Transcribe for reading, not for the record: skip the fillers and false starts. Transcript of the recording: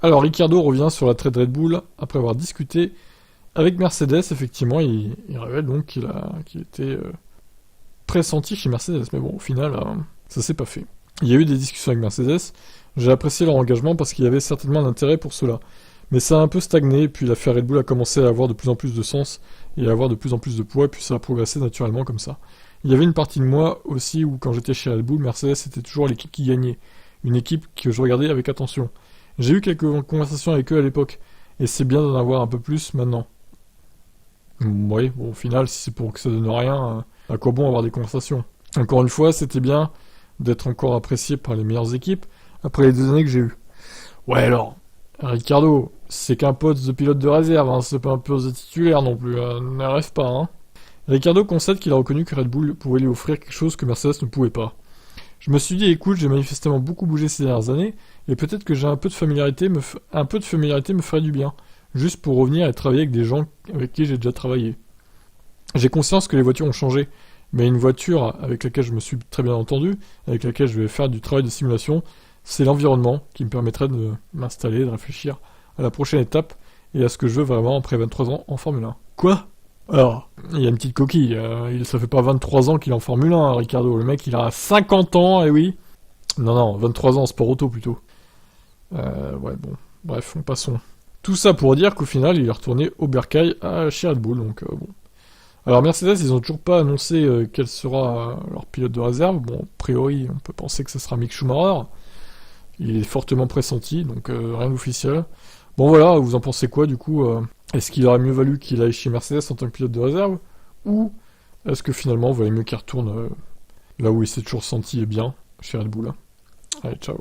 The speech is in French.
Alors, Ricciardo revient sur l'attrait de Red Bull après avoir discuté avec Mercedes. Effectivement, il révèle donc qu'il était pressenti chez Mercedes. Mais bon, au final, ça s'est pas fait. Il y a eu des discussions avec Mercedes. J'ai apprécié leur engagement parce qu'il y avait certainement un intérêt pour cela. Mais ça a un peu stagné, puis l'affaire Red Bull a commencé à avoir de plus en plus de sens et à avoir de plus en plus de poids, et puis ça a progressé naturellement comme ça. Il y avait une partie de moi aussi où, quand j'étais chez Red Bull, Mercedes était toujours l'équipe qui gagnait. Une équipe que je regardais avec attention. J'ai eu quelques conversations avec eux à l'époque, et c'est bien d'en avoir un peu plus maintenant. Oui, bon, au final, si c'est pour que ça donne rien, à quoi bon avoir des conversations? Encore une fois, c'était bien d'être encore apprécié par les meilleures équipes après les 2 années que j'ai eues. Ouais alors, Ricardo, c'est qu'un poste de pilote de réserve, hein, c'est pas un poste de titulaire non plus, ne rêve pas, hein. Ricardo concède qu'il a reconnu que Red Bull pouvait lui offrir quelque chose que Mercedes ne pouvait pas. Je me suis dit, écoute, j'ai manifestement beaucoup bougé ces dernières années, et peut-être que j'ai un peu de familiarité, un peu de familiarité me ferait du bien, juste pour revenir et travailler avec des gens avec qui j'ai déjà travaillé. J'ai conscience que les voitures ont changé, mais une voiture avec laquelle je me suis très bien entendu, avec laquelle je vais faire du travail de simulation, c'est l'environnement qui me permettrait de m'installer, de réfléchir à la prochaine étape et à ce que je veux vraiment après 23 ans en Formule 1. Quoi? Alors, il y a une petite coquille, ça fait pas 23 ans qu'il est en Formule 1, Ricardo. Le mec, il a 50 ans, et oui. Non, non, 23 ans en sport auto plutôt. Ouais, bon. Bref, passons. Tout ça pour dire qu'au final, il est retourné au Bercail chez Red Bull, donc bon. Alors Mercedes, ils ont toujours pas annoncé quel sera leur pilote de réserve. Bon, a priori, on peut penser que ce sera Mick Schumacher. Il est fortement pressenti, donc rien d'officiel. Bon voilà, vous en pensez quoi du coup Est-ce qu'il aurait mieux valu qu'il aille chez Mercedes en tant que pilote de réserve? Ou est-ce que finalement, il valait mieux qu'il retourne là où il s'est toujours senti bien, chez Red Bull? Allez, ciao.